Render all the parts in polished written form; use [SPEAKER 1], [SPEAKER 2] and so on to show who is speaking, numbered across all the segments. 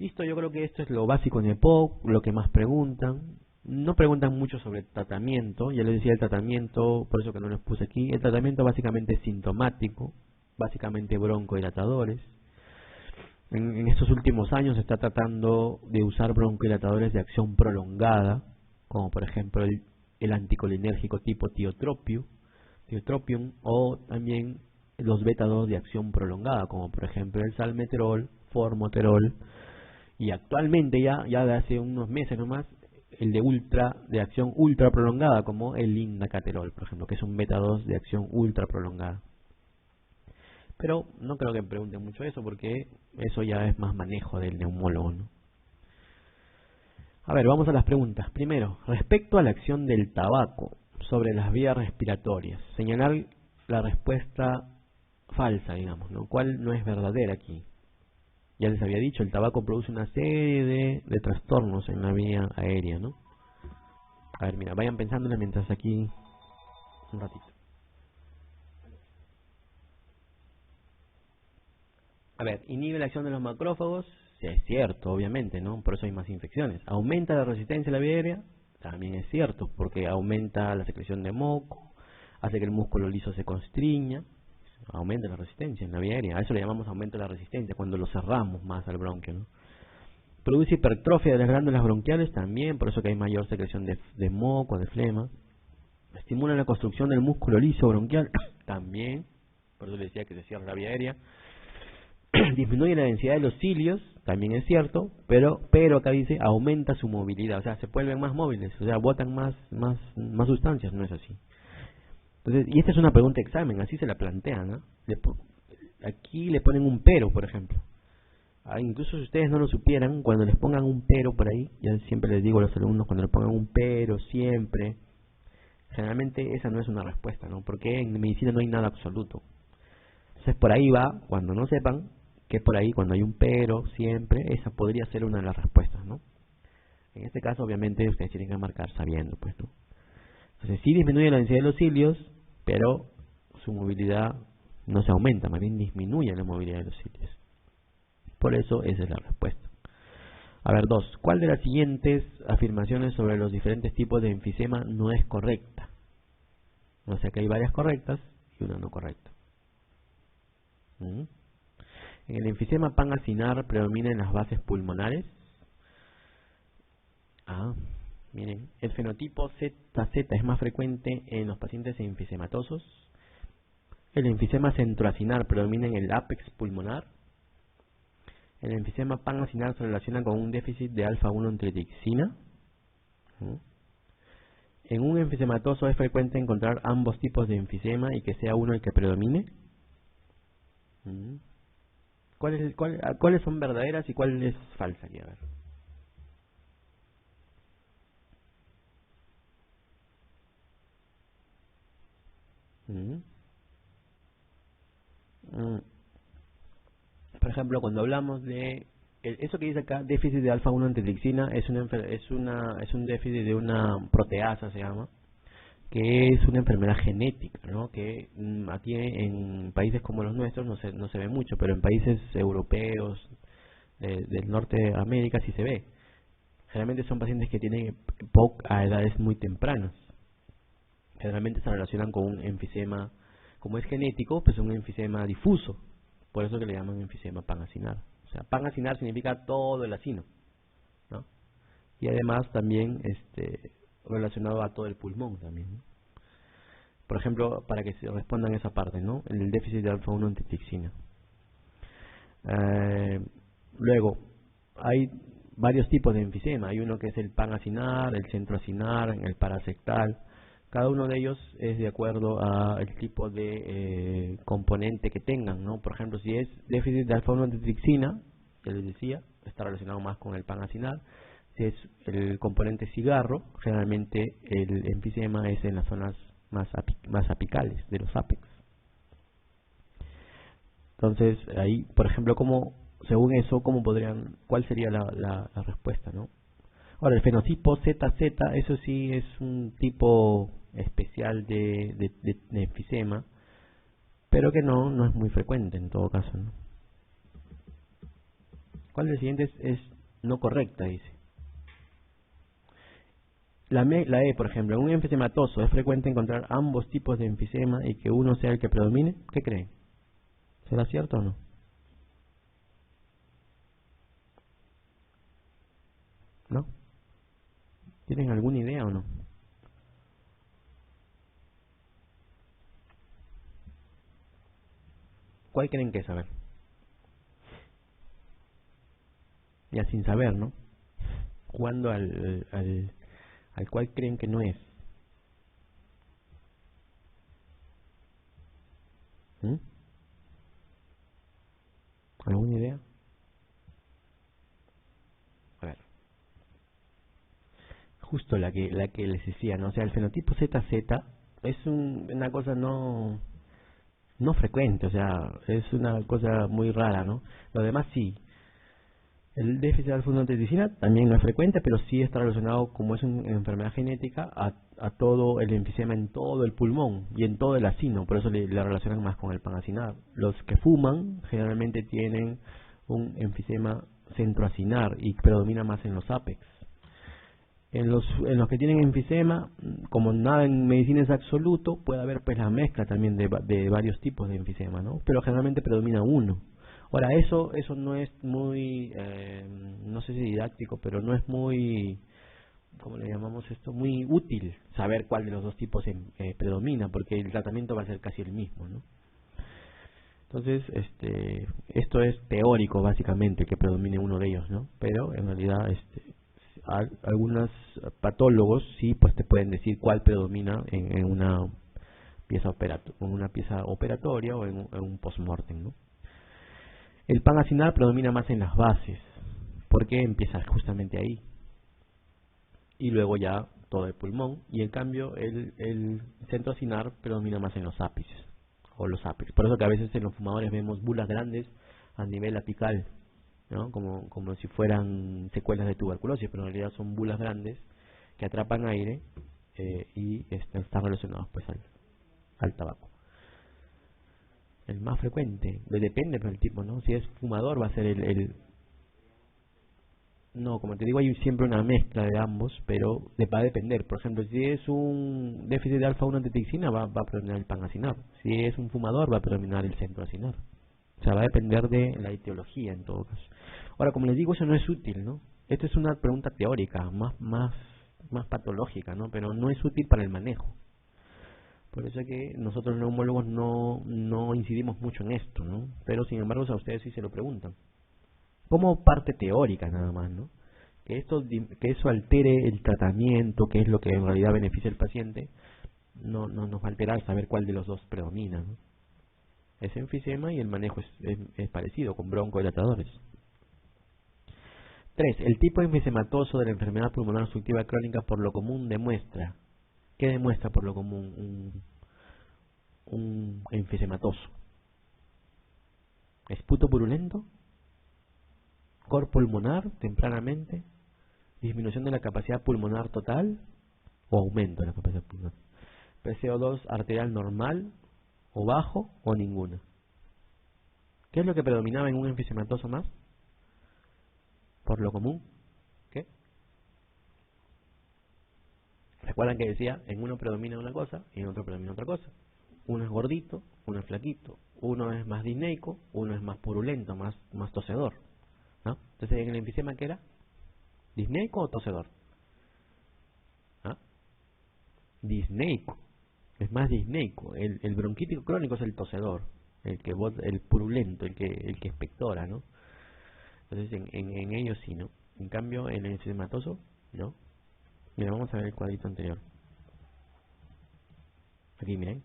[SPEAKER 1] Listo, yo creo que esto es lo básico en EPOC, lo que más preguntan. No preguntan mucho sobre el tratamiento, ya les decía el tratamiento, por eso que no les puse aquí. El tratamiento básicamente es sintomático, básicamente broncodilatadores. En estos últimos años se está tratando de usar broncodilatadores de acción prolongada, como por ejemplo el anticolinérgico tipo tiotropium, o también los beta-2 de acción prolongada, como por ejemplo el salmeterol, formoterol, y actualmente ya de hace unos meses nomás, el de acción ultra prolongada, como el indacaterol, por ejemplo, que es un beta-2 de acción ultra prolongada. Pero no creo que me pregunten mucho eso, porque eso ya es más manejo del neumólogo, ¿no? A ver, vamos a las preguntas. Primero, respecto a la acción del tabaco sobre las vías respiratorias, señalar la respuesta falsa, digamos, ¿no? ¿Cuál no es verdadera aquí? Ya les había dicho, el tabaco produce una serie de trastornos en la vía aérea, ¿no? A ver, mira, vayan pensándola mientras aquí un ratito. A ver, inhibe la acción de los macrófagos, sí es cierto, obviamente, ¿no? Por eso hay más infecciones. Aumenta la resistencia a la vía aérea, también es cierto, porque aumenta la secreción de moco, hace que el músculo liso se constriña, aumenta la resistencia en la vía aérea. A eso le llamamos aumento de la resistencia, cuando lo cerramos más al bronquio, ¿no? Produce hipertrofia de las glándulas bronquiales también, por eso que hay mayor secreción de moco, de flema. Estimula la construcción del músculo liso bronquial también, por eso le decía que se cierra la vía aérea. Disminuye la densidad de los cilios, también es cierto, pero acá dice aumenta su movilidad, o sea, se vuelven más móviles, o sea, botan más sustancias, no es así. Entonces, y esta es una pregunta de examen, así se la plantean, ¿no? Aquí le ponen un pero, por ejemplo. Incluso si ustedes no lo supieran, cuando les pongan un pero por ahí, ya siempre les digo a los alumnos, cuando les pongan un pero, siempre, generalmente esa no es una respuesta, ¿no? Porque en medicina no hay nada absoluto. Entonces por ahí va, cuando no sepan, que es por ahí, cuando hay un pero, siempre, esa podría ser una de las respuestas, ¿no? En este caso, obviamente, ustedes tienen que marcar sabiendo, pues, ¿no? Entonces sí disminuye la densidad de los cilios, pero su movilidad no se aumenta, más bien disminuye la movilidad de los cilios. Por eso esa es la respuesta. A ver, 2. ¿Cuál de las siguientes afirmaciones sobre los diferentes tipos de enfisema no es correcta? O sea que hay varias correctas y una no correcta. En el enfisema pan-acinar predominan las bases pulmonares. Miren, el fenotipo ZZ es más frecuente en los pacientes enfisematosos. El enfisema centroacinar predomina en el ápex pulmonar. El enfisema pan-acinar se relaciona con un déficit de alfa-1 antitripsina. En un enfisematoso es frecuente encontrar ambos tipos de enfisema y que sea uno el que predomine. ¿Cuáles son verdaderas y cuál es falsa aquí? A ver. Por ejemplo, cuando hablamos de eso que dice acá, déficit de alfa-1 antitripsina, es un déficit de una proteasa, se llama, que es una enfermedad genética, ¿no? Que aquí en países como los nuestros no se ve mucho, pero en países europeos del norte de América sí se ve. Generalmente son pacientes que tienen POC a edades muy tempranas. Generalmente se relacionan con un enfisema, como es genético, pues un enfisema difuso. Por eso que le llaman enfisema pan-acinar. O sea, pan-acinar significa todo el acino, ¿no? Y además también relacionado a todo el pulmón también, ¿no? Por ejemplo, para que se respondan esa parte, ¿no? El déficit de alfa-1 antitripsina. Luego, hay varios tipos de enfisema. Hay uno que es el pan-acinar, el centroacinar, el parasectal. Cada uno de ellos es de acuerdo al tipo de componente que tengan, ¿no? Por ejemplo, si es déficit de alfa-1 antitripsina, ya les decía, está relacionado más con el pan-acinar. Si es el componente cigarro, generalmente el enfisema es en las zonas más apicales de los ápex. Entonces, ahí, por ejemplo, según eso, ¿cuál sería la respuesta, no? Ahora, el fenotipo ZZ, eso sí es un tipo especial de enfisema, pero que no es muy frecuente en todo caso, ¿no? ¿Cuál de los siguientes es no correcta? Dice. La E, por ejemplo, en un enfisematoso es frecuente encontrar ambos tipos de enfisema y que uno sea el que predomine. ¿Qué creen? ¿Será cierto o no? ¿No? ¿Tienen alguna idea o no? ¿Cuál creen que es? A ver. Ya sin saber, ¿no? Jugando al cual creen que no es. ¿Mm? ¿Alguna idea? A ver. Justo la que les decía, ¿no? O sea, el fenotipo ZZ es una cosa no frecuente, o sea, es una cosa muy rara, ¿no? Lo demás sí. El déficit de alfa-1-antitrisina también no es frecuente, pero sí está relacionado, como es una enfermedad genética, a todo el enfisema en todo el pulmón y en todo el acino, por eso le relacionan más con el panacinar. Los que fuman generalmente tienen un enfisema centroacinar y predomina más en los ápex. En los que tienen enfisema, como nada en medicina es absoluto, puede haber pues la mezcla también de varios tipos de enfisema, ¿no? Pero generalmente predomina uno. Ahora, eso no es muy, no sé si didáctico, pero no es muy, ¿cómo le llamamos esto? Muy útil saber cuál de los dos tipos predomina, porque el tratamiento va a ser casi el mismo, ¿no? Entonces, esto es teórico básicamente, que predomine uno de ellos, ¿no? Pero en realidad, algunos patólogos sí, pues te pueden decir cuál predomina en una pieza operatoria o en un post-mortem, ¿no? El panacinar predomina más en las bases, porque empieza justamente ahí, y luego ya todo el pulmón, y en cambio el centroacinar predomina más en los ápices, o los ápex. Por eso que a veces en los fumadores vemos bulas grandes a nivel apical, ¿no? Como si fueran secuelas de tuberculosis, pero en realidad son bulas grandes que atrapan aire y están relacionados pues al tabaco. El más frecuente, depende del tipo, ¿no? Si es fumador va a ser No, como te digo, hay siempre una mezcla de ambos, pero va a depender. Por ejemplo, si es un déficit de alfa-1-antitrisina va a predominar el panacinar. Si es un fumador va a predominar el centroacinar. O sea, va a depender de la etiología en todo caso. Ahora, como les digo, eso no es útil, ¿no? Esto es una pregunta teórica, más patológica, ¿no? Pero no es útil para el manejo. Por eso es que nosotros los neumólogos no incidimos mucho en esto, ¿no? Pero sin embargo a ustedes sí se lo preguntan. Como parte teórica nada más, ¿no? Que eso altere el tratamiento, que es lo que en realidad beneficia al paciente, no nos va a alterar saber cuál de los dos predomina, ¿no? Es enfisema y el manejo es parecido, con broncodilatadores. 3. El tipo enfisematoso de la enfermedad pulmonar obstructiva crónica por lo común demuestra. ¿Qué demuestra por lo común un enfisematoso? ¿Esputo purulento? ¿Cor pulmonar tempranamente? ¿Disminución de la capacidad pulmonar total? ¿O aumento de la capacidad pulmonar? ¿PCO2 arterial normal? ¿O bajo? ¿O ninguna? ¿Qué es lo que predominaba en un enfisematoso más? Por lo común. ¿Qué? ¿Recuerdan que decía, en uno predomina una cosa y en otro predomina otra cosa? Uno es gordito, uno es flaquito, uno es más disneico, uno es más purulento, más tosedor, ¿no? Entonces, ¿en el enfisema qué era? ¿Disneico o tosedor? ¿Ah? Disneico, es más disneico. El bronquítico crónico es el tosedor, el purulento, el que expectora, ¿no? Entonces, en ellos sí, ¿no? En cambio, en el enfisematoso, ¿no? Mira, vamos a ver el cuadrito anterior. Aquí, miren.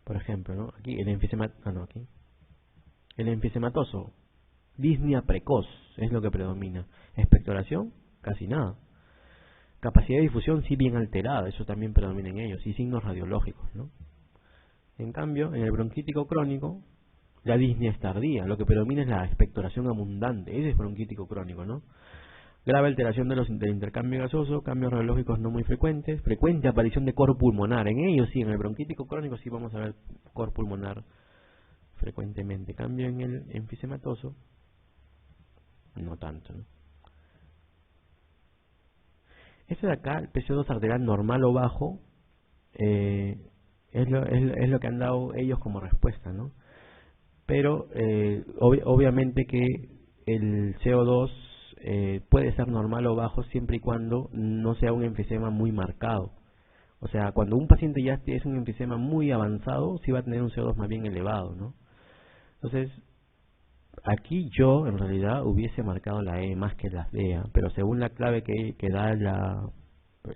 [SPEAKER 1] Por ejemplo, ¿no? Aquí el aquí. El enfisematoso, disnea precoz, es lo que predomina. Expectoración, casi nada. Capacidad de difusión, sí bien alterada, eso también predomina en ellos. Y signos radiológicos, ¿no? En cambio, en el bronquítico crónico, la disnea es tardía. Lo que predomina es la expectoración abundante. Ese es bronquítico crónico, ¿no? Grave alteración del intercambio gasoso, cambios radiológicos no muy frecuentes, frecuente aparición de cor pulmonar. En ellos sí, en el bronquítico crónico sí vamos a ver cor pulmonar frecuentemente. Cambio en el enfisematoso, no tanto, ¿no? Este de acá, el PCO2 arterial normal o bajo, es lo que han dado ellos como respuesta, ¿no? Pero obviamente que el CO2 puede ser normal o bajo siempre y cuando no sea un enfisema muy marcado. O sea, cuando un paciente ya es un enfisema muy avanzado, sí va a tener un CO2 más bien elevado, ¿no? Entonces, aquí yo en realidad hubiese marcado la E más que la D, pero según la clave que da el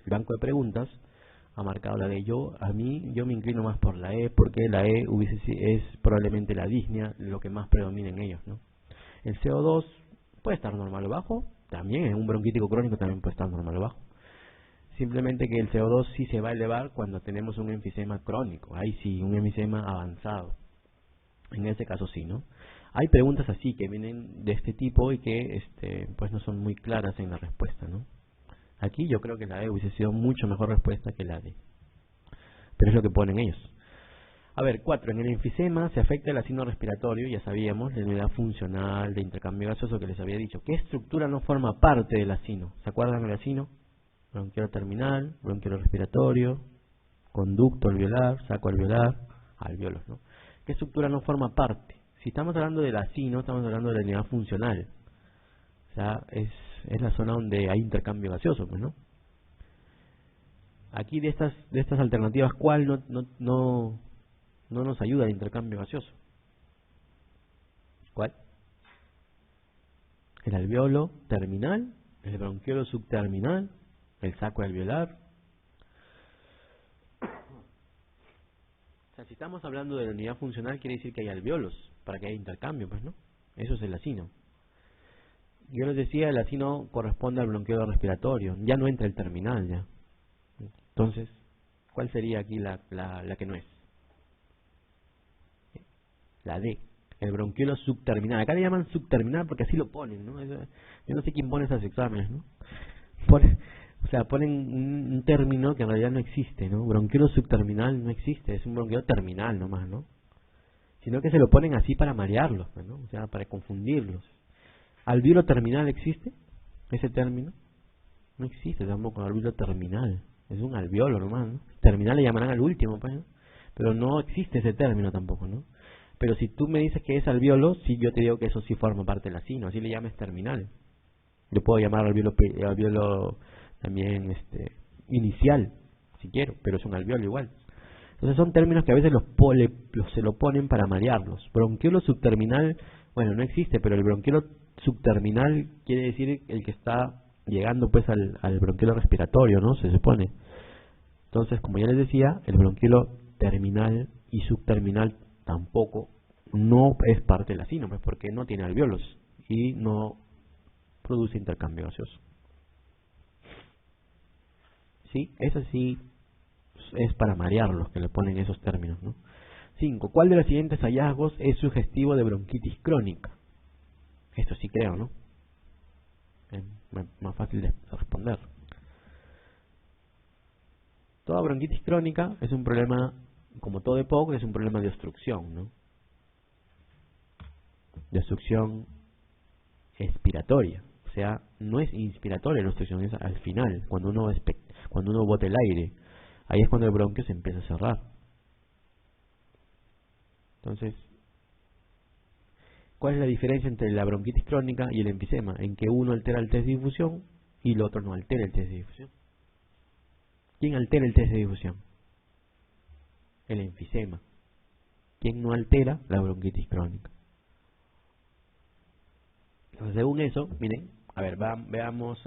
[SPEAKER 1] banco de preguntas, ha marcado la D. Yo me inclino más por la E, porque la E es probablemente la disnea lo que más predomina en ellos, ¿no? El CO2 puede estar normal o bajo, también en un bronquítico crónico también puede estar normal o bajo. Simplemente que el CO2 sí se va a elevar cuando tenemos un enfisema crónico, ahí sí, un enfisema avanzado. En ese caso sí, ¿no? Hay preguntas así que vienen de este tipo y que pues no son muy claras en la respuesta, ¿no? Aquí yo creo que la E hubiese sido mucho mejor respuesta que la D. Pero es lo que ponen ellos. A ver, 4. En el enfisema se afecta el asino respiratorio, ya sabíamos, la unidad funcional de intercambio gaseoso que les había dicho. ¿Qué estructura no forma parte del asino? ¿Se acuerdan del asino? Bronquiolo terminal, bronquiolo respiratorio, conducto alveolar, saco alveolar, alveolos, ¿no? ¿Qué estructura no forma parte? Si estamos hablando del asino, estamos hablando de la unidad funcional. O sea, es la zona donde hay intercambio gaseoso, pues, ¿no? Aquí de estas alternativas, ¿cuál no nos ayuda al intercambio gaseoso? ¿Cuál? El alveolo terminal, el bronquiolo subterminal, el saco alveolar. O sea, si estamos hablando de la unidad funcional, quiere decir que hay alveolos para que haya intercambio, pues, ¿no? Eso es el asino. Yo les decía, el asino corresponde al bronquiolo respiratorio, ya no entra el terminal, ya. Entonces, ¿cuál sería aquí la que no es? La D, el bronquiolo subterminal. Acá le llaman subterminal porque así lo ponen, ¿no? Yo no sé quién pone esos exámenes, ¿no? Ponen un término que en realidad no existe, ¿no? Bronquiolo subterminal no existe, es un bronquiolo terminal nomás, ¿no? Sino que se lo ponen así para marearlos, ¿no? O sea, para confundirlos. ¿Alveolo terminal existe? ¿Ese término? No existe tampoco alveolo terminal. Es un alveolo nomás, ¿no? Terminal le llamarán al último, pues, ¿no? Pero no existe ese término tampoco, ¿no? Pero si tú me dices que es alveolo, sí, yo te digo que eso sí forma parte del asino, así le llames terminal. Yo puedo llamar alveolo también inicial, si quiero, pero es un alveolo igual. Entonces son términos que a veces se lo ponen para marearlos. Bronquiolo subterminal, bueno, no existe, pero el bronquiolo subterminal quiere decir el que está llegando pues al bronquiolo respiratorio, ¿no? Se supone. Entonces, como ya les decía, el bronquiolo terminal y subterminal tampoco no es parte del asino, pues porque no tiene alveolos y no produce intercambio gaseoso. ¿Sí? Eso sí es para marearlos que le ponen esos términos, ¿no? 5. ¿Cuál de los siguientes hallazgos es sugestivo de bronquitis crónica? Esto sí creo, ¿no? Es más fácil de responder. Toda bronquitis crónica es un problema, como todo EPOC, es un problema de obstrucción, ¿no? De obstrucción expiratoria. O sea, no es inspiratoria la obstrucción, es al final, cuando uno bota el aire. Ahí es cuando el bronquio se empieza a cerrar. Entonces, ¿cuál es la diferencia entre la bronquitis crónica y el enfisema? En que uno altera el test de difusión y el otro no altera el test de difusión. ¿Quién altera el test de difusión? El enfisema. ¿Quién no altera? La bronquitis crónica. Entonces, según eso, miren, a ver, veamos,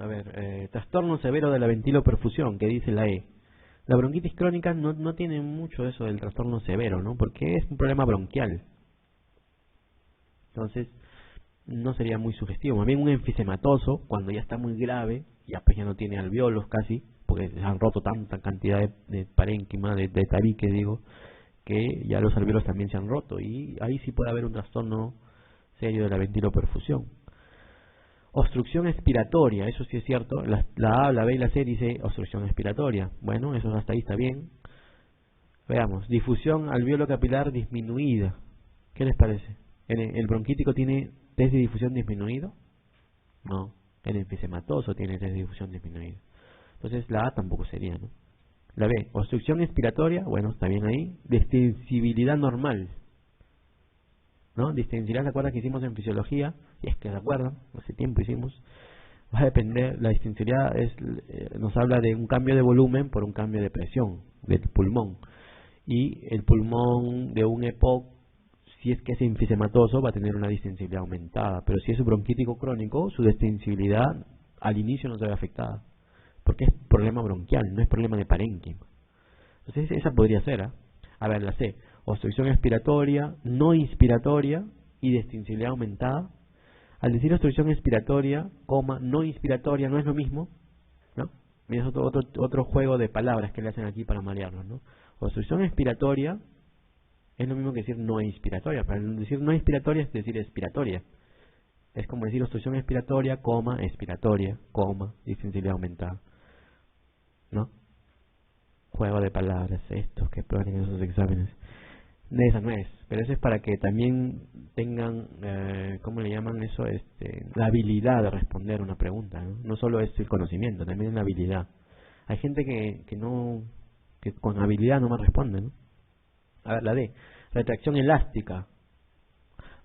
[SPEAKER 1] trastorno severo de la ventiloperfusión, que dice la E. La bronquitis crónica no tiene mucho eso del trastorno severo, ¿no? Porque es un problema bronquial. Entonces, no sería muy sugestivo. Más bien un enfisematoso, cuando ya está muy grave, ya pues ya no tiene alveolos casi, porque se han roto tanta cantidad de parénquima, de tabique, digo, que ya los alveolos también se han roto. Y ahí sí puede haber un trastorno serio de la ventiloperfusión. Obstrucción expiratoria, eso sí es cierto. La A, la B y la C dice obstrucción expiratoria. Bueno, eso hasta ahí está bien. Veamos, difusión alveolo capilar disminuida. ¿Qué les parece? ¿El bronquítico tiene test de difusión disminuido? No, el enfisematoso tiene test de difusión disminuida. Entonces la A tampoco sería, ¿no? La B, obstrucción expiratoria, bueno, está bien ahí. Distensibilidad normal, ¿no? Distensibilidad, ¿se acuerdan que hicimos en fisiología? Si es que se acuerdan, hace tiempo hicimos. Va a depender, la distensibilidad nos habla de un cambio de volumen por un cambio de presión del pulmón. Y el pulmón de un EPOC, si es que es enfisematoso, va a tener una distensibilidad aumentada. Pero si es bronquítico crónico, su distensibilidad al inicio no se ve afectada, porque es problema bronquial, no es problema de parénquima. Entonces esa podría ser, ¿eh? A ver, la C, obstrucción expiratoria, no inspiratoria y distensibilidad aumentada. Al decir obstrucción expiratoria, no inspiratoria, no es lo mismo, ¿no? Mira, es otro juego de palabras que le hacen aquí para marearnos, ¿no? Obstrucción expiratoria es lo mismo que decir no inspiratoria. Para decir no inspiratoria es decir expiratoria. Es como decir obstrucción expiratoria, expiratoria, distensibilidad aumentada, ¿no? Juego de palabras estos que ponen en esos exámenes. Esa no es, pero eso es para que también tengan, ¿cómo le llaman eso? La habilidad de responder una pregunta, ¿no? No solo es el conocimiento, también es la habilidad. Hay gente que con habilidad no me responde, ¿no? A ver, la D, retracción elástica.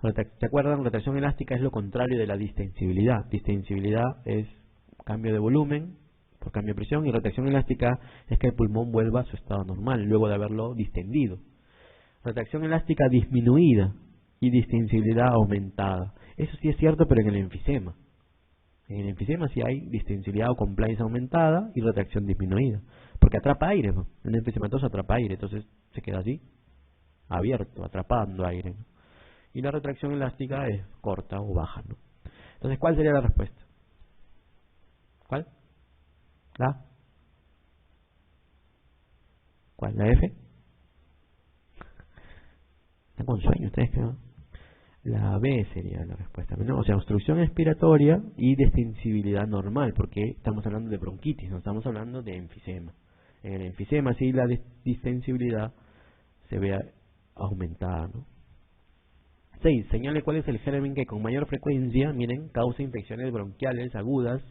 [SPEAKER 1] ¿Se acuerdan? Retracción elástica es lo contrario de la distensibilidad. Distensibilidad es cambio de volumen por cambio de presión, y retracción elástica es que el pulmón vuelva a su estado normal luego de haberlo distendido. Retracción elástica disminuida y distensibilidad aumentada. Eso sí es cierto, pero en el enfisema. En el enfisema sí hay distensibilidad o compliance aumentada y retracción disminuida, porque atrapa aire, ¿no? El enfisematoso atrapa aire, entonces se queda así, abierto, atrapando aire, ¿no? Y la retracción elástica es corta o baja, ¿no? Entonces, ¿cuál sería la respuesta? ¿Cuál? ¿La? ¿Cuál? ¿La F? Están con sueño ustedes, que no. La B sería la respuesta, ¿no? O sea, obstrucción expiratoria y distensibilidad normal, porque estamos hablando de bronquitis, no estamos hablando de enfisema. En el enfisema sí la distensibilidad se ve aumentada, ¿no? 6. Señale cuál es el germen que con mayor frecuencia, miren, causa infecciones bronquiales agudas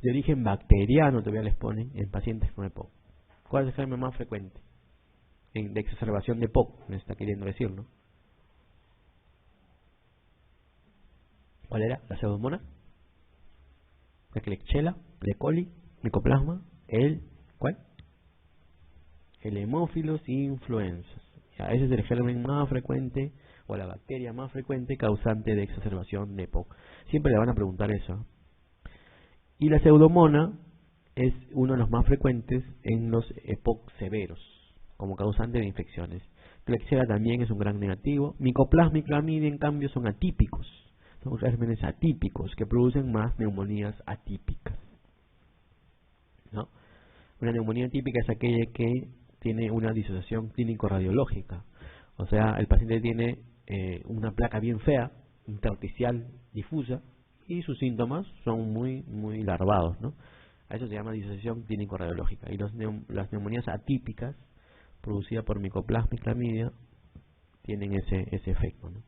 [SPEAKER 1] de origen bacteriano, todavía les ponen, en pacientes con EPOC. ¿Cuál es el germen más frecuente? De exacerbación de EPOC, me está queriendo decir, ¿no? ¿Cuál era? ¿La pseudomonas? ¿La Klebsiella? ¿La E. coli? ¿Mycoplasma? ¿Cuál? El Haemophilus influenzae. Ese es el germen más frecuente, o la bacteria más frecuente causante de exacerbación de EPOC. Siempre le van a preguntar eso. Y la pseudomonas es uno de los más frecuentes en los EPOC severos, como causante de infecciones. Klebsiella también es un gran negativo. Mycoplasma y clamidia, en cambio, son atípicos. Son gérmenes atípicos que producen más neumonías atípicas, ¿no? Una neumonía atípica es aquella que tiene una disociación clínico-radiológica. O sea, el paciente tiene una placa bien fea, intersticial difusa, y sus síntomas son muy larvados, ¿no? A eso se llama disociación clínico-radiológica. Y las neumonías atípicas, producidas por Mycoplasma y clamidia, tienen ese efecto, ¿no?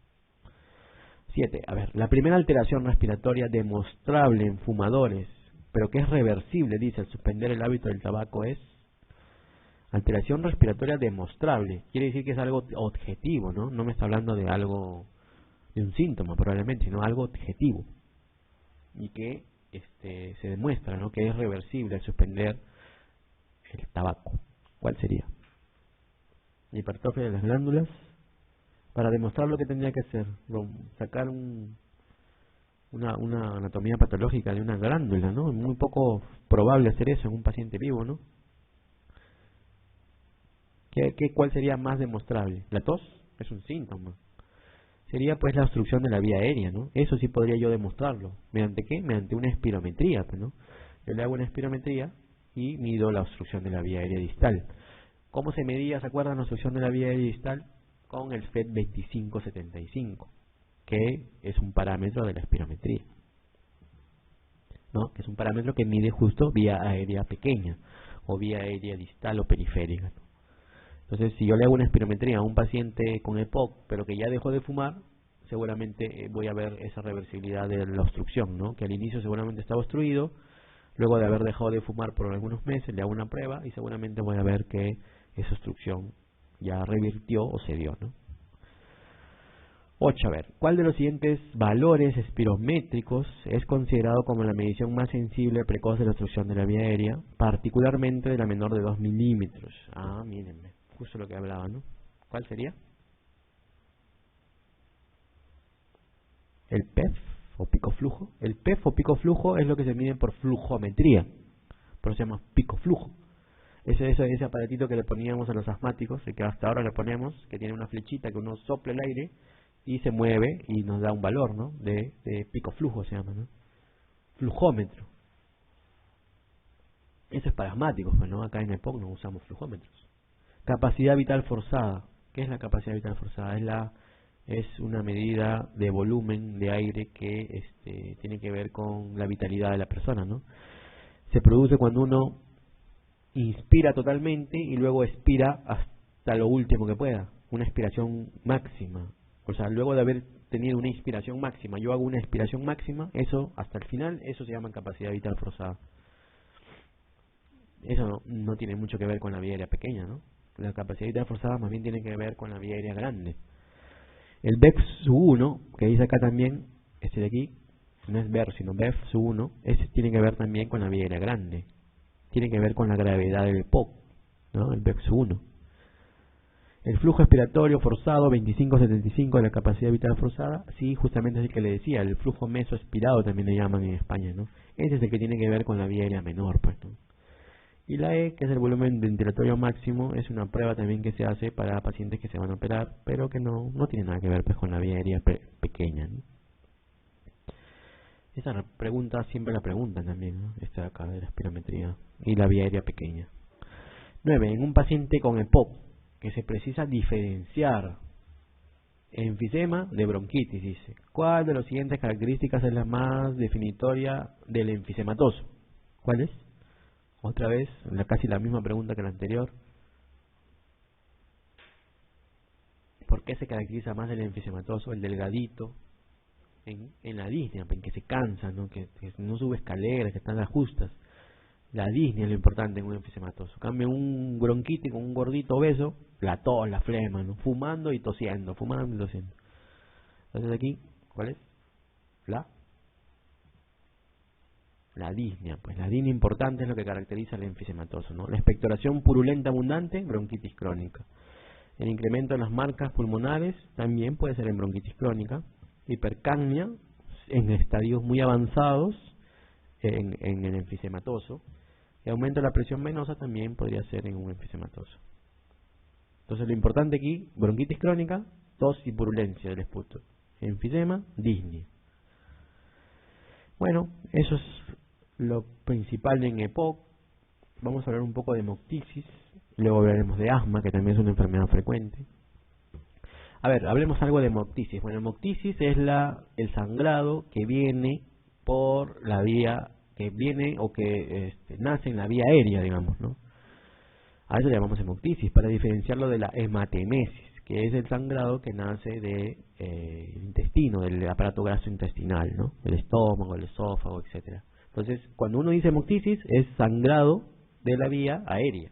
[SPEAKER 1] 7. A ver, la primera alteración respiratoria demostrable en fumadores, pero que es reversible, dice, al suspender el hábito del tabaco, es alteración respiratoria demostrable. Quiere decir que es algo objetivo, ¿no? No me está hablando de algo, de un síntoma probablemente, sino algo objetivo. Y que se demuestra, ¿no?, que es reversible al suspender el tabaco. ¿Cuál sería? Hipertrofia de las glándulas. Para demostrar lo que tendría que hacer, sacar una anatomía patológica de una glándula, ¿no? Es muy poco probable hacer eso en un paciente vivo, ¿no? ¿Cuál sería más demostrable? La tos es un síntoma. Sería pues la obstrucción de la vía aérea, ¿no? Eso sí podría yo demostrarlo. ¿Mediante qué? Mediante una espirometría, pues, ¿no? Yo le hago una espirometría y mido la obstrucción de la vía aérea distal. ¿Cómo se medía, se acuerdan, la obstrucción de la vía aérea distal? Con el FED 2575, que es un parámetro de la espirometría, ¿no? Que es un parámetro que mide justo vía aérea pequeña, o vía aérea distal o periférica, ¿no? Entonces, si yo le hago una espirometría a un paciente con EPOC, pero que ya dejó de fumar, seguramente voy a ver esa reversibilidad de la obstrucción, ¿no? Que al inicio seguramente estaba obstruido, luego de haber dejado de fumar por algunos meses le hago una prueba y seguramente voy a ver que esa obstrucción ya revirtió o cedió, ¿no? 8. A ver, ¿cuál de los siguientes valores espirométricos es considerado como la medición más sensible precoz de la obstrucción de la vía aérea, particularmente de la menor de 2 milímetros? Ah, mírenme, justo lo que hablaba, ¿no? ¿Cuál sería? El PEF o pico flujo. El PEF o pico flujo es lo que se mide por flujometría, por eso se llama pico flujo. Ese aparatito que le poníamos a los asmáticos, y que hasta ahora le ponemos, que tiene una flechita que uno sopla el aire y se mueve y nos da un valor, ¿no? De pico flujo se llama, ¿no? Flujómetro. Eso es para asmáticos, pues, ¿no? Acá en el POC no usamos flujómetros. Capacidad vital forzada. ¿Qué es la capacidad vital forzada? Es una medida de volumen de aire que tiene que ver con la vitalidad de la persona, ¿no? Se produce cuando uno inspira totalmente y luego expira hasta lo último que pueda, una expiración máxima. O sea, luego de haber tenido una inspiración máxima, yo hago una expiración máxima, eso hasta el final, eso se llama capacidad vital forzada. Eso no tiene mucho que ver con la vía aérea pequeña, ¿no? La capacidad vital forzada más bien tiene que ver con la vía aérea grande. El BEF-1, que dice acá también, de aquí, no es BER, sino BEF-1, ese tiene que ver también con la vía aérea grande. Tiene que ver con la gravedad del POC, ¿no? El BEF-1. El flujo expiratorio forzado, 25-75 de la capacidad vital forzada, sí, justamente es el que le decía, el flujo mesoaspirado también le llaman en España, ¿no? Ese es el que tiene que ver con la vía aérea menor, pues, ¿no? Y la E, que es el volumen ventilatorio máximo, es una prueba también que se hace para pacientes que se van a operar, pero que no tiene nada que ver, pues, con la vía aérea pequeña, ¿no? Esa pregunta siempre la preguntan también, ¿no? Esta de acá de la espirometría y la vía aérea pequeña. 9. En un paciente con EPOC, que se precisa diferenciar enfisema de bronquitis, dice, ¿cuál de las siguientes características es la más definitoria del enfisematoso? ¿Cuál es? Otra vez, casi la misma pregunta que la anterior. ¿Por qué se caracteriza más el enfisematoso, el delgadito, en la disnea, en que se cansa, ¿no? Que no sube escaleras, que están las justas? La disnea es lo importante en un enfisematoso. Cambia un bronquitis con un gordito obeso, la tos, la flema, ¿no? Fumando y tosiendo, fumando y tosiendo. Entonces aquí, ¿cuál es? La disnea, pues la disnea importante es lo que caracteriza el enfisematoso, ¿no? La expectoración purulenta abundante, bronquitis crónica. El incremento de las marcas pulmonares también puede ser en bronquitis crónica. Hipercapnia en estadios muy avanzados en el enfisematoso. Y aumento de la presión venosa también podría ser en un enfisematoso. Entonces lo importante aquí, bronquitis crónica, tos y purulencia del esputo. Enfisema, disnea. Bueno, eso es lo principal en EPOC. Vamos a hablar un poco de hemoptisis, luego hablaremos de asma, que también es una enfermedad frecuente. A ver, hablemos algo de hemoptisis. Bueno, hemoptisis es el sangrado que viene por la vía, que viene o que nace en la vía aérea, digamos, ¿no? A eso le llamamos hemoptisis, para diferenciarlo de la hematemesis, que es el sangrado que nace del intestino, del aparato gastrointestinal, ¿no? El estómago, el esófago, etcétera. Entonces, cuando uno dice hemoptisis, es sangrado de la vía aérea.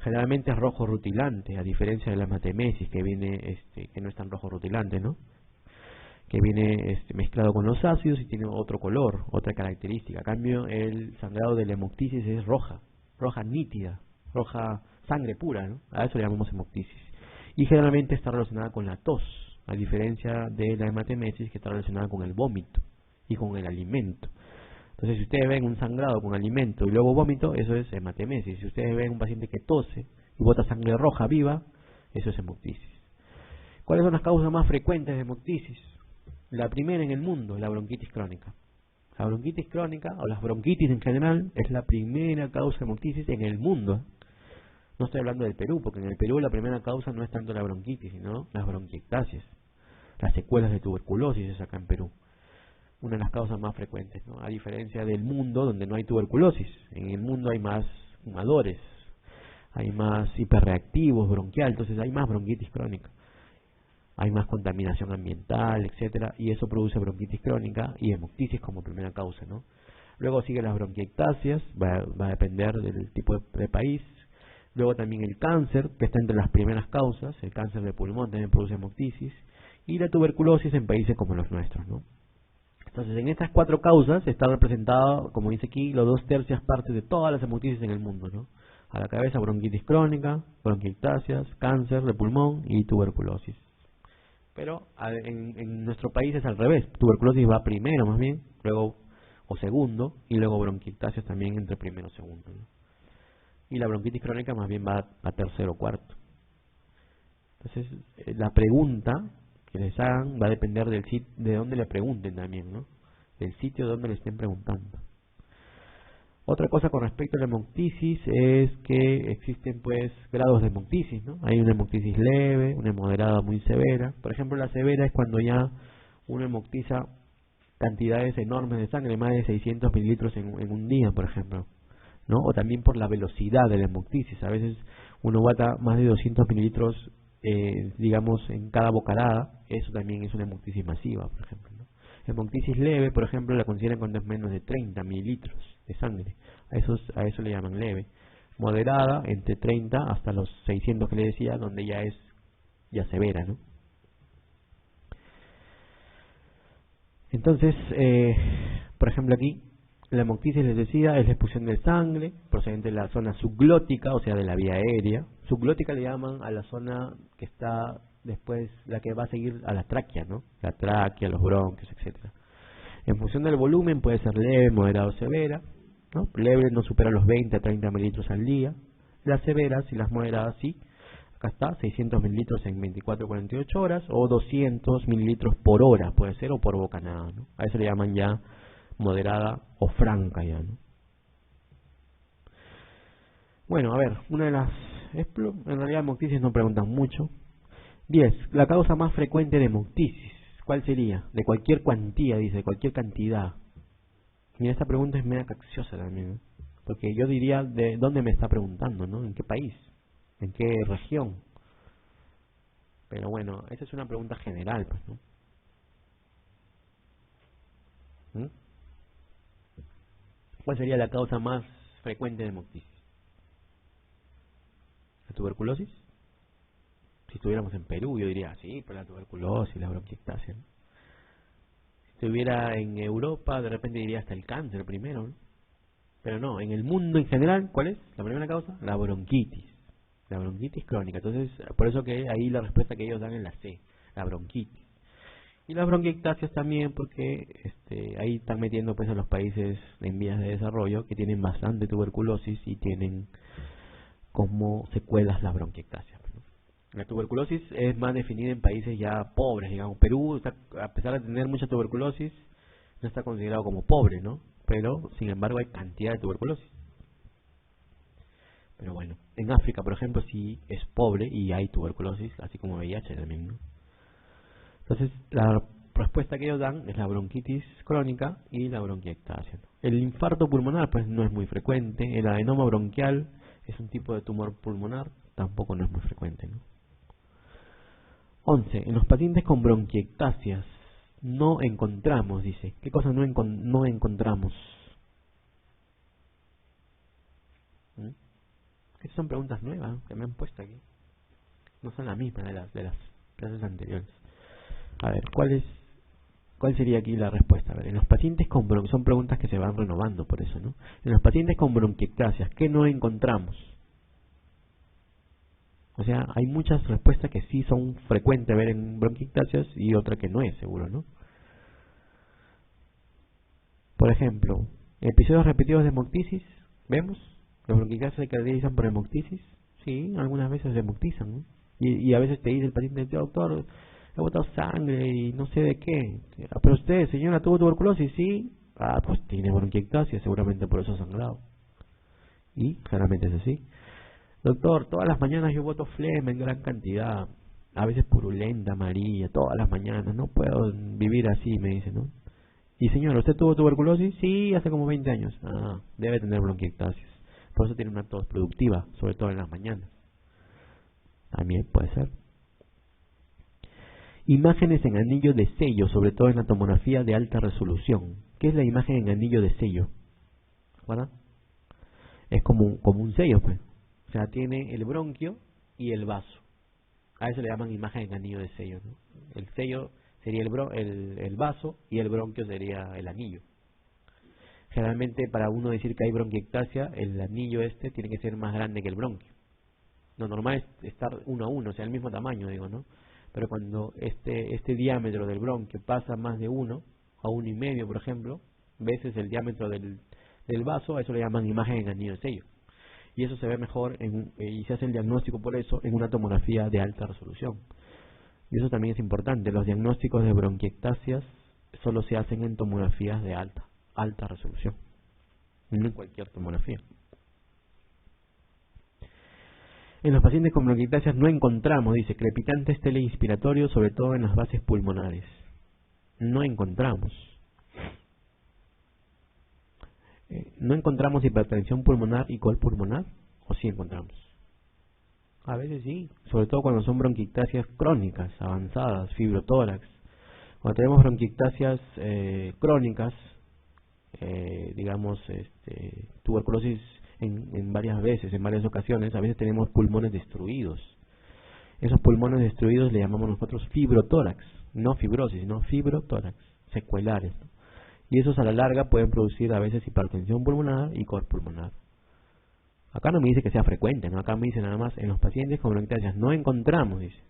[SPEAKER 1] Generalmente es rojo rutilante, a diferencia de la hematemesis, que viene, que no es tan rojo rutilante, ¿no? Que viene mezclado con los ácidos y tiene otro color, otra característica. A cambio, el sangrado de la hemoptisis es roja nítida, roja sangre pura, ¿no? A eso le llamamos hemoptisis. Y generalmente está relacionada con la tos, a diferencia de la hematemesis, que está relacionada con el vómito y con el alimento. Entonces, si ustedes ven un sangrado con alimento y luego vómito, eso es hematemesis. Si ustedes ven un paciente que tose y bota sangre roja viva, eso es hemoptisis. ¿Cuáles son las causas más frecuentes de hemoptisis? La primera en el mundo, la bronquitis crónica. La bronquitis crónica, o las bronquitis en general, es la primera causa de hemoptisis en el mundo. No estoy hablando del Perú, porque en el Perú la primera causa no es tanto la bronquitis, sino las bronquiectasias. Las secuelas de tuberculosis es acá en Perú. Una de las causas más frecuentes, ¿no? A diferencia del mundo donde no hay tuberculosis. En el mundo hay más fumadores, hay más hiperreactivos, bronquial, entonces hay más bronquitis crónica. hay más contaminación ambiental, etcétera, y eso produce bronquitis crónica y hemoctisis como primera causa, ¿no? Luego sigue las bronquiectasias, va a depender del tipo de país. Luego también el cáncer, que está entre las primeras causas, el cáncer de pulmón también produce hemoctisis, y la tuberculosis en países como los nuestros, ¿no? Entonces, en estas 4 causas está representado, como dice aquí, los 2/3 partes de todas las hemoctisis en el mundo, ¿no? A la cabeza, bronquitis crónica, bronquiectasias, cáncer de pulmón y tuberculosis. Pero en nuestro país es al revés, tuberculosis va primero más bien, luego o segundo, y luego bronquiectasias también entre primero y segundo, ¿no? Y la bronquitis crónica más bien va a tercero o cuarto. Entonces, la pregunta que les hagan va a depender del sitio, de dónde le pregunten también, ¿no? Del sitio donde le estén preguntando. Otra cosa con respecto a la hemoctisis es que existen pues grados de hemoctisis, ¿no? Hay una hemoctisis leve, una moderada, muy severa. Por ejemplo, la severa es cuando ya uno hemoctiza cantidades enormes de sangre, más de 600 mililitros en un día, por ejemplo, ¿no? O también por la velocidad de la hemoctisis. A veces uno bota más de 200 mililitros, digamos, en cada bocanada. Eso también es una hemoctisis masiva, por ejemplo, ¿no? Hemoctisis leve, por ejemplo, la consideran cuando es menos de 30 mililitros de sangre. A eso le llaman leve. Moderada, entre 30 hasta los 600 que le decía, donde ya es ya severa, ¿no? Entonces, por ejemplo aquí, la hemoctisis, les decía, es la expulsión de sangre procedente de la zona subglótica, o sea, de la vía aérea. Subglótica le llaman a la zona que está después, la que va a seguir a la tráquea, ¿no? La tráquea, los bronquios, etcétera. En función del volumen puede ser leve, moderado o severa, ¿no? Leve no supera los 20 a 30 mililitros al día. Las severas y las moderadas sí. Acá está, 600 mililitros en 24 o 48 horas, o 200 mililitros por hora, puede ser, o por bocanada, ¿no? A eso le llaman ya moderada o franca ya, ¿no? Bueno, a ver, una de las... En realidad hemoctisis no preguntan mucho. 10. La causa más frecuente de hemoctisis. ¿Cuál sería? De cualquier cuantía, dice, cualquier cantidad. Mira, esta pregunta es media capciosa también, ¿no? Porque yo diría, ¿de dónde me está preguntando, no? ¿En qué país? ¿En qué región? Pero bueno, esa es una pregunta general, pues, ¿no? ¿Mm? ¿Cuál sería la causa más frecuente de hemoctisis? ¿La tuberculosis? Si estuviéramos en Perú, yo diría, sí, pues la tuberculosis, la bronquiectasia, ¿no? Si estuviera en Europa, de repente diría hasta el cáncer primero, ¿no? Pero no, en el mundo en general, ¿cuál es la primera causa? La bronquitis crónica. Entonces, por eso que ahí la respuesta que ellos dan es la C, la bronquitis. Y las bronquiectasias también, porque ahí están metiendo pues a los países en vías de desarrollo que tienen bastante tuberculosis y tienen como secuelas las bronquiectasias, ¿no? La tuberculosis es más definida en países ya pobres, digamos. Perú, a pesar de tener mucha tuberculosis, no está considerado como pobre, ¿no? Pero, sin embargo, hay cantidad de tuberculosis. Pero bueno, en África, por ejemplo, sí es pobre y hay tuberculosis, así como VIH también, ¿no? Entonces, la respuesta que ellos dan es la bronquitis crónica y la bronquiectasia, ¿no? El infarto pulmonar, pues, no es muy frecuente. El adenoma bronquial es un tipo de tumor pulmonar, tampoco no es muy frecuente, ¿no? 11. En los pacientes con bronquiectasias no encontramos, dice. ¿Qué cosa no encontramos? ¿Mm? Estas son preguntas nuevas, ¿no?, que me han puesto aquí. No son las mismas de las clases anteriores. A ver, ¿cuál sería aquí la respuesta? A ver, en los pacientes con son preguntas que se van renovando, por eso, ¿no? En los pacientes con bronquiectasias, ¿qué no encontramos? O sea, hay muchas respuestas que sí son frecuentes ver en bronquiectasias y otra que no es, seguro, ¿no? Por ejemplo, episodios repetidos de hemoctisis, ¿vemos? Los bronquiectasias se caracterizan por hemoctisis. Sí, algunas veces se hemoctizan, ¿no? Y a veces te dice el paciente, doctor, he botado sangre y no sé de qué. Pero usted, señora, ¿tuvo tuberculosis? Sí. Ah, pues tiene bronquiectasia, seguramente por eso ha sangrado. Y claramente es así. Doctor, todas las mañanas yo boto flema en gran cantidad, a veces purulenta, amarilla, todas las mañanas. No puedo vivir así, me dice, ¿no? Y señora, ¿usted tuvo tuberculosis? Sí, hace como 20 años. Ah, debe tener bronquiectasis. Por eso tiene una tos productiva, sobre todo en las mañanas. También puede ser. Imágenes en anillo de sello, sobre todo en la tomografía de alta resolución. ¿Qué es la imagen en anillo de sello? ¿Verdad? Es como un sello, pues. O sea, tiene el bronquio y el vaso. A eso le llaman imagen en anillo de sello, ¿no? El sello sería el vaso y el bronquio sería el anillo. Generalmente, para uno decir que hay bronquiectasia, el anillo tiene que ser más grande que el bronquio. Lo normal es estar 1 a 1, o sea, el mismo tamaño, digo, ¿no? Pero cuando este diámetro del bronquio pasa más de 1 a 1,5, por ejemplo, veces el diámetro del vaso, a eso le llaman imagen en anillo de sello. Y eso se ve mejor y se hace el diagnóstico por eso en una tomografía de alta resolución. Y eso también es importante. Los diagnósticos de bronquiectasias solo se hacen en tomografías de alta resolución, no en cualquier tomografía. En los pacientes con bronquiectasias no encontramos, dice, crepitantes teleinspiratorios, sobre todo en las bases pulmonares. No encontramos. ¿No encontramos hipertensión pulmonar y col pulmonar? ¿O sí encontramos? A veces sí, sobre todo cuando son bronquiectasias crónicas, avanzadas, fibrotórax. Cuando tenemos bronquiectasias crónicas, digamos, tuberculosis en varias veces, en varias ocasiones, a veces tenemos pulmones destruidos. Esos pulmones destruidos le llamamos nosotros fibrotórax, no fibrosis, sino fibrotórax, secuelares, ¿no? Y esos a la larga pueden producir a veces hipertensión pulmonar y cor pulmonar. Acá no me dice que sea frecuente, ¿no? Acá me dice nada más, en los pacientes con bronquiectasias no encontramos, dice.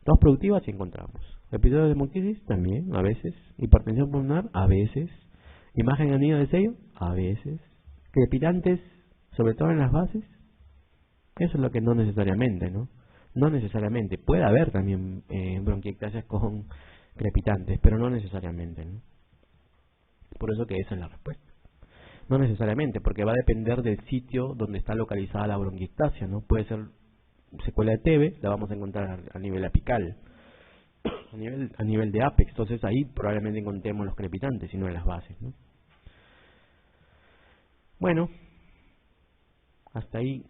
[SPEAKER 1] Tos productivas sí encontramos. Episodios de bronquitis también, a veces. Hipertensión pulmonar, a veces. Imagen en anillo de sello, a veces. Crepitantes, sobre todo en las bases. Eso es lo que no necesariamente, ¿no? No necesariamente. Puede haber también bronquiectasias con crepitantes, pero no necesariamente, ¿no? Por eso que esa es la respuesta. No necesariamente, porque va a depender del sitio donde está localizada la bronquiectasia, ¿no? Puede ser secuela de TB, la vamos a encontrar a nivel apical, a nivel de apex. Entonces ahí probablemente encontremos los crepitantes y no en las bases, ¿no? Bueno, hasta ahí